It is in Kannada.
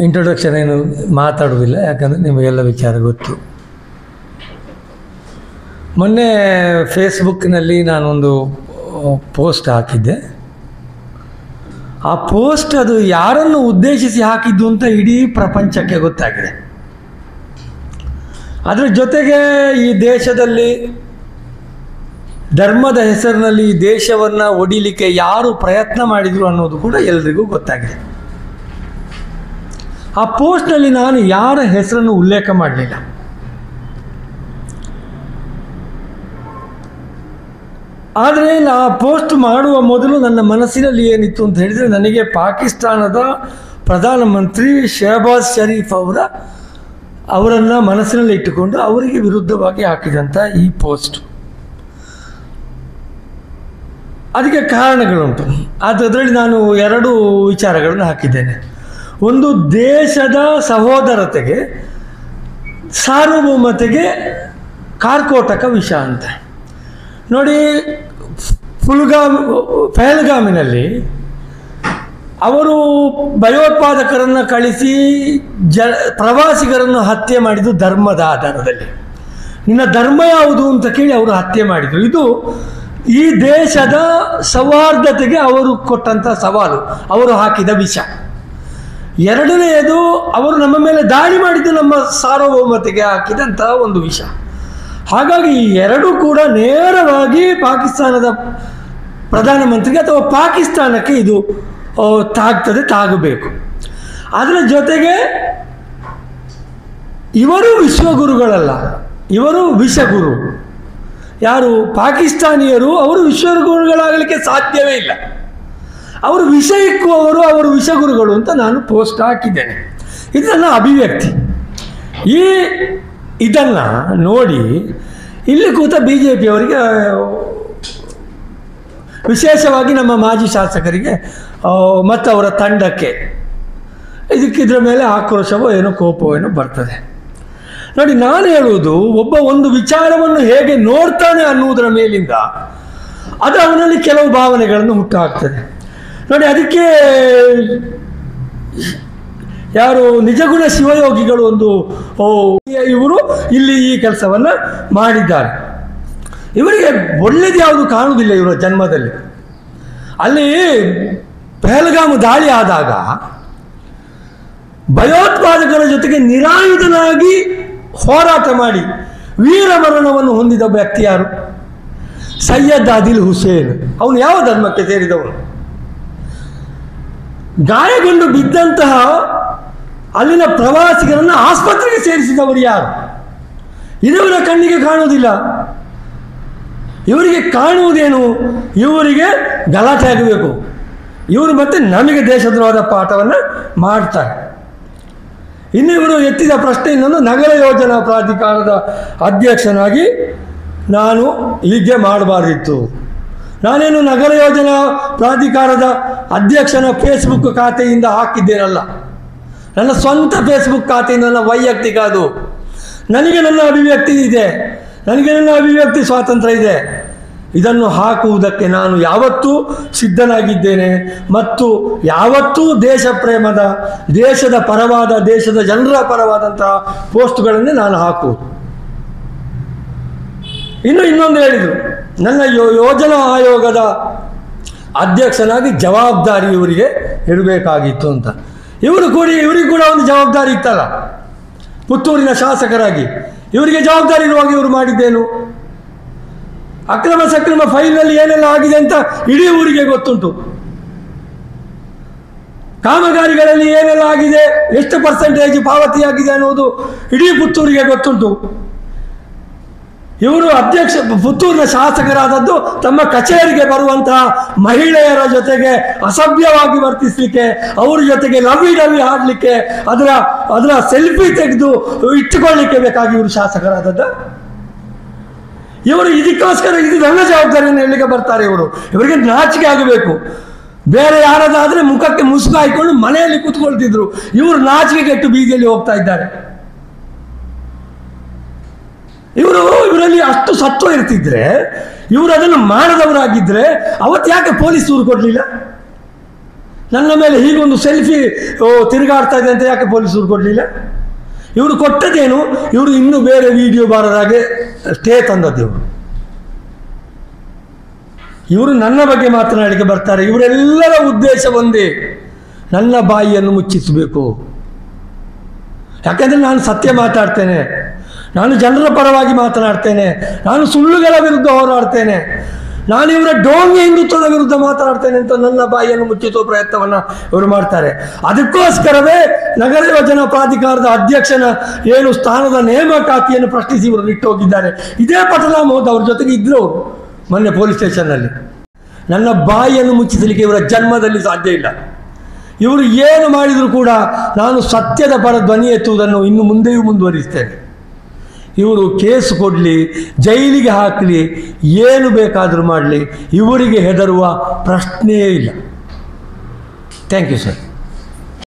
ಇಂಟ್ರೊಡಕ್ಷನ್ ಏನು ಮಾತಾಡುವುದಿಲ್ಲ, ಯಾಕಂದರೆ ನಿಮಗೆಲ್ಲ ವಿಚಾರ ಗೊತ್ತು. ಮೊನ್ನೆ ಫೇಸ್ಬುಕ್ನಲ್ಲಿ ನಾನೊಂದು ಪೋಸ್ಟ್ ಹಾಕಿದ್ದೆ. ಆ ಪೋಸ್ಟ್ ಅದು ಯಾರನ್ನು ಉದ್ದೇಶಿಸಿ ಹಾಕಿದ್ದು ಅಂತ ಇಡೀ ಪ್ರಪಂಚಕ್ಕೆ ಗೊತ್ತಾಗಿದೆ. ಅದರ ಜೊತೆಗೆ ಈ ದೇಶದಲ್ಲಿ ಧರ್ಮದ ಹೆಸರಿನಲ್ಲಿ ಈ ದೇಶವನ್ನು ಒಡಿಲಿಕ್ಕೆ ಯಾರು ಪ್ರಯತ್ನ ಮಾಡಿದರು ಅನ್ನೋದು ಕೂಡ ಎಲ್ರಿಗೂ ಗೊತ್ತಾಗಿದೆ. ಆ ಪೋಸ್ಟ್ನಲ್ಲಿ ನಾನು ಯಾರ ಹೆಸರನ್ನು ಉಲ್ಲೇಖ ಮಾಡಲಿಲ್ಲ. ಆದರೆ ಆ ಪೋಸ್ಟ್ ಮಾಡುವ ಮೊದಲು ನನ್ನ ಮನಸ್ಸಿನಲ್ಲಿ ಏನಿತ್ತು ಅಂತ ಹೇಳಿದರೆ, ನನಗೆ ಪಾಕಿಸ್ತಾನದ ಪ್ರಧಾನಮಂತ್ರಿ ಶಹಬಾಜ್ ಶರೀಫ್ ಅವರನ್ನು ಮನಸ್ಸಿನಲ್ಲಿ ಇಟ್ಟುಕೊಂಡು ಅವರಿಗೆ ವಿರುದ್ಧವಾಗಿ ಹಾಕಿದಂಥ ಈ ಪೋಸ್ಟ್. ಅದಕ್ಕೆ ಕಾರಣಗಳುಂಟು. ಅದರಲ್ಲಿ ನಾನು 2 ವಿಚಾರಗಳನ್ನು ಹಾಕಿದ್ದೇನೆ. ಒಂದು, ದೇಶದ ಸಹೋದರತೆಗೆ ಸಾರ್ವಭೌಮತೆಗೆ ಕಾರ್ಕೋಟಕ ವಿಷ ಅಂತ. ನೋಡಿ, ಪಹಲ್ಗಾಮಿನಲ್ಲಿ ಅವರು ಭಯೋತ್ಪಾದಕರನ್ನು ಕಳಿಸಿ ಪ್ರವಾಸಿಗರನ್ನು ಹತ್ಯೆ ಮಾಡಿದ್ದು ಧರ್ಮದ ಆಧಾರದಲ್ಲಿ. ನಿನ್ನ ಧರ್ಮ ಯಾವುದು ಅಂತ ಕೇಳಿ ಅವರು ಹತ್ಯೆ ಮಾಡಿದರು. ಇದು ಈ ದೇಶದ ಸೌಹಾರ್ದತೆಗೆ ಅವರು ಕೊಟ್ಟಂಥ ಸವಾಲು, ಅವರು ಹಾಕಿದ ವಿಷ. ಎರಡನೆಯದು, ಅವರು ನಮ್ಮ ಮೇಲೆ ದಾಳಿ ಮಾಡಿದ್ದು ನಮ್ಮ ಸಾರ್ವಭೌಮತೆಗೆ ಹಾಕಿದಂಥ ಒಂದು ವಿಷ. ಹಾಗಾಗಿ ಈ 2 ಕೂಡ ನೇರವಾಗಿ ಪಾಕಿಸ್ತಾನದ ಪ್ರಧಾನಮಂತ್ರಿಗೆ ಅಥವಾ ಪಾಕಿಸ್ತಾನಕ್ಕೆ ಇದು ತಾಗಬೇಕು. ಅದರ ಜೊತೆಗೆ ಇವರು ವಿಶ್ವಗುರುಗಳಲ್ಲ, ಇವರು ವಿಷಗುರು. ಯಾರು? ಪಾಕಿಸ್ತಾನಿಯರು. ಅವರು ವಿಶ್ವಗುರುಗಳಾಗಲಿಕ್ಕೆ ಸಾಧ್ಯವೇ ಇಲ್ಲ. ಅವರು ವಿಷ ಇಕ್ಕುವವರು, ಅವರು ವಿಷಗುರುಗಳು ಅಂತ ನಾನು ಪೋಸ್ಟ್ ಹಾಕಿದ್ದೇನೆ. ಇದು ನನ್ನ ಅಭಿವ್ಯಕ್ತಿ. ಇದನ್ನು ನೋಡಿ ಇಲ್ಲಿ ಕೂತ BJPಯವರಿಗೆ, ವಿಶೇಷವಾಗಿ ನಮ್ಮ ಮಾಜಿ ಶಾಸಕರಿಗೆ ಮತ್ತು ಅವರ ತಂಡಕ್ಕೆ ಇದರ ಮೇಲೆ ಆಕ್ರೋಶವೋ ಏನೋ ಕೋಪವೋ ಏನೋ ಬರ್ತದೆ. ನೋಡಿ, ನಾನು ಹೇಳುವುದು, ಒಂದು ವಿಚಾರವನ್ನು ಹೇಗೆ ನೋಡ್ತಾನೆ ಅನ್ನುವುದರ ಮೇಲಿಂದ ಅದು ಅವನಲ್ಲಿ ಕೆಲವು ಭಾವನೆಗಳನ್ನು ಹುಟ್ಟುಹಾಕ್ತದೆ. ನೋಡಿ, ಅದಕ್ಕೆ ಯಾರು ನಿಜಗುಣ ಶಿವಯೋಗಿಗಳು ಇವರು ಇಲ್ಲಿ ಈ ಕೆಲಸವನ್ನು ಮಾಡಿದ್ದಾರೆ. ಇವರಿಗೆ ಒಳ್ಳೆಯದು ಯಾವುದು ಕಾಣುವುದಿಲ್ಲ ಇವರ ಜನ್ಮದಲ್ಲಿ. ಅಲ್ಲಿ ಪಹಲ್ಗಾಮ್ ದಾಳಿ ಆದಾಗ ಭಯೋತ್ಪಾದಕರ ಜೊತೆಗೆ ನಿರಾಯುಧನಾಗಿ ಹೋರಾಟ ಮಾಡಿ ವೀರಮರಣವನ್ನು ಹೊಂದಿದ ವ್ಯಕ್ತಿ ಯಾರು? ಸೈಯದ್ ಆದಿಲ್ ಹುಸೇನ್. ಅವನು ಯಾವ ಧರ್ಮಕ್ಕೆ ಸೇರಿದವನು? ಗಾಯಗೊಂಡು ಬಿದ್ದಂತಹ ಅಲ್ಲಿನ ಪ್ರವಾಸಿಗರನ್ನು ಆಸ್ಪತ್ರೆಗೆ ಸೇರಿಸಿದವರು ಯಾರು? ಇದವರ ಕಣ್ಣಿಗೆ ಕಾಣುವುದಿಲ್ಲ. ಇವರಿಗೆ ಕಾಣುವುದೇನು? ಇವರಿಗೆ ಗಲಾಟೆ ಆಗಬೇಕು. ಇವರು ಮತ್ತೆ ನಮಗೆ ದೇಶದ್ರೋಹದ ಪಾಠವನ್ನು ಮಾಡ್ತಾರೆ. ಇನ್ನು ಇವರು ಎತ್ತಿದ ಪ್ರಶ್ನೆ ಇನ್ನೊಂದು, ನಗರ ಯೋಜನಾ ಪ್ರಾಧಿಕಾರದ ಅಧ್ಯಕ್ಷನಾಗಿ ನಾನು ಹೀಗೆ ಮಾಡಬಾರ್ದಿತ್ತು. ನಾನೇನು ನಗರ ಯೋಜನಾ ಪ್ರಾಧಿಕಾರದ ಅಧ್ಯಕ್ಷನ ಫೇಸ್ಬುಕ್ ಖಾತೆಯಿಂದ ಹಾಕಿದ್ದೇನಲ್ಲ, ನನ್ನ ಸ್ವಂತ ಫೇಸ್ಬುಕ್ ಖಾತೆಯಿಂದ, ನನ್ನ ವೈಯಕ್ತಿಕ ಅದು. ನನಗೆ ನನ್ನ ಅಭಿವ್ಯಕ್ತಿ ಇದೆ, ನನಗೆ ನನ್ನ ಅಭಿವ್ಯಕ್ತಿ ಸ್ವಾತಂತ್ರ್ಯ ಇದೆ. ಇದನ್ನು ಹಾಕುವುದಕ್ಕೆ ನಾನು ಯಾವತ್ತೂ ಸಿದ್ಧನಾಗಿದ್ದೇನೆ ಮತ್ತು ಯಾವತ್ತೂ ದೇಶ ಪ್ರೇಮದ, ದೇಶದ ಪರವಾದ, ದೇಶದ ಜನರ ಪರವಾದಂತಹ ಪೋಸ್ಟ್ಗಳನ್ನೇ ನಾನು ಹಾಕುವುದು. ಇನ್ನೊಂದು ಹೇಳಿದರು, ನನ್ನ ಯೋಜನಾ ಆಯೋಗದ ಅಧ್ಯಕ್ಷನಾಗಿ ಜವಾಬ್ದಾರಿ ಇವರಿಗೆ ಇರಬೇಕಾಗಿತ್ತು ಅಂತ. ಇವರಿಗೆ ಕೂಡ ಒಂದು ಜವಾಬ್ದಾರಿ ಇತ್ತಲ್ಲ, ಪುತ್ತೂರಿನ ಶಾಸಕರಾಗಿ ಇವರಿಗೆ ಜವಾಬ್ದಾರಿ ಇರುವಾಗ ಇವರು ಮಾಡಿದ್ದೇನು? ಅಕ್ರಮ ಸಕ್ರಮ ಫೈಲ್ನಲ್ಲಿ ಏನೆಲ್ಲ ಆಗಿದೆ ಅಂತ ಇಡೀ ಊರಿಗೆ ಗೊತ್ತುಂಟು. ಕಾಮಗಾರಿಗಳಲ್ಲಿ ಏನೆಲ್ಲ ಆಗಿದೆ, ಎಷ್ಟು ಪರ್ಸೆಂಟೇಜ್ ಪಾವತಿಯಾಗಿದೆ ಅನ್ನೋದು ಇಡೀ ಪುತ್ತೂರಿಗೆ ಗೊತ್ತುಂಟು. ಇವರು ಪುತ್ತೂರಿನ ಶಾಸಕರಾದದ್ದು ತಮ್ಮ ಕಚೇರಿಗೆ ಬರುವಂತಹ ಮಹಿಳೆಯರ ಜೊತೆಗೆ ಅಸಭ್ಯವಾಗಿ ವರ್ತಿಸಲಿಕ್ಕೆ, ಅವರ ಜೊತೆಗೆ ಲವ್ವಿ ಡವ್ವಿ ಆಡಲಿಕ್ಕೆ, ಅದರ ಸೆಲ್ಫಿ ತೆಗೆದು ಇಟ್ಟುಕೊಳ್ಳಿಕ್ಕೆ ಬೇಕಾಗಿ ಇವರು ಶಾಸಕರಾದದ್ದು. ಇವರು ಇದಕ್ಕೋಸ್ಕರ ಇದು ನನ್ನ ಜವಾಬ್ದಾರಿಯನ್ನು ಹೇಳಲಿಕ್ಕೆ ಬರ್ತಾರೆ. ಇವರಿಗೆ ನಾಚಿಕೆ ಆಗಬೇಕು. ಬೇರೆ ಯಾರಾದಾದರೆ ಮುಖಕ್ಕೆ ಮುಸುಕು ಹಾಕಿಕೊಂಡು ಮನೆಯಲ್ಲಿ ಕೂತ್ಕೊಳ್ತಿದ್ರು. ಇವರು ನಾಚಿಕೆ ಕೆಟ್ಟು ಬೀದಿಯಲ್ಲಿ ಹೋಗ್ತಾ ಇದ್ದಾರೆ. ಇವರಲ್ಲಿ ಅಷ್ಟು ಸತ್ವ ಇರ್ತಿದ್ರೆ, ಇವರು ಅದನ್ನು ಮಾಡದವರಾಗಿದ್ದರೆ ಅವತ್ತು ಯಾಕೆ ಪೊಲೀಸ್ ದೂರು ಕೊಡಲಿಲ್ಲ? ನನ್ನ ಮೇಲೆ ಹೀಗೊಂದು ಸೆಲ್ಫಿ ತಿರುಗಾಡ್ತಾ ಇದೆ ಅಂತ ಯಾಕೆ ಪೊಲೀಸರು ಕೊಡಲಿಲ್ಲ? ಇವರು ಕೊಟ್ಟದೇನು? ಇವರು ಇನ್ನೂ ಬೇರೆ ವಿಡಿಯೋ ಬಾರದಾಗೆ ಸ್ಟೇ ತಂದದ್ದು. ಇವರು ನನ್ನ ಬಗ್ಗೆ ಮಾತನಾಡಲಿಕ್ಕೆ ಬರ್ತಾರೆ. ಇವರೆಲ್ಲರ ಉದ್ದೇಶ ಒಂದೇ, ನನ್ನ ಬಾಯಿಯನ್ನು ಮುಚ್ಚಿಸಬೇಕು. ಯಾಕಂದರೆ ನಾನು ಸತ್ಯ ಮಾತಾಡ್ತೇನೆ, ನಾನು ಜನರ ಪರವಾಗಿ ಮಾತನಾಡ್ತೇನೆ, ನಾನು ಸುಳ್ಳುಗಳ ವಿರುದ್ಧ ಹೋರಾಡ್ತೇನೆ, ನಾನು ಇವರ ಡೋಂಗಿ ಹಿಂದುತ್ವದ ವಿರುದ್ಧ ಮಾತನಾಡ್ತೇನೆ ಅಂತ ನನ್ನ ಬಾಯಿಯನ್ನು ಮುಚ್ಚಿಸುವ ಪ್ರಯತ್ನವನ್ನು ಇವರು ಮಾಡ್ತಾರೆ. ಅದಕ್ಕೋಸ್ಕರವೇ ನಗರ ಯೋಜನಾ ಪ್ರಾಧಿಕಾರದ ಅಧ್ಯಕ್ಷನ ಏನು ಸ್ಥಾನದ ನೇಮಕಾತಿಯನ್ನು ಪ್ರಶ್ನಿಸಿ ಇವರು ಇಟ್ಟು ಹೋಗಿದ್ದಾರೆ. ಇದೇ ಪಟಲ ಮೋದ್ ಅವ್ರ ಜೊತೆಗೆ ಇದ್ರು ಅವರು ಮೊನ್ನೆ ಪೊಲೀಸ್ ಸ್ಟೇಷನ್ನಲ್ಲಿ. ನನ್ನ ಬಾಯಿಯನ್ನು ಮುಚ್ಚಿಸಲಿಕ್ಕೆ ಇವರ ಜನ್ಮದಲ್ಲಿ ಸಾಧ್ಯ ಇಲ್ಲ. ಇವರು ಏನು ಮಾಡಿದರೂ ಕೂಡ ನಾನು ಸತ್ಯದ ಪರ ಧ್ವನಿ ಎತ್ತುವುದನ್ನು ಇನ್ನು ಮುಂದೆಯೂ ಮುಂದುವರಿಸ್ತೇನೆ. ಇವರು ಕೇಸ್ ಕೊಡಲಿ, ಜೈಲಿಗೆ ಹಾಕಲಿ, ಏನು ಬೇಕಾದರೂ ಮಾಡಲಿ, ಇವರಿಗೆ ಹೆದರುವ ಪ್ರಶ್ನೆಯೇ ಇಲ್ಲ. Thank you sir.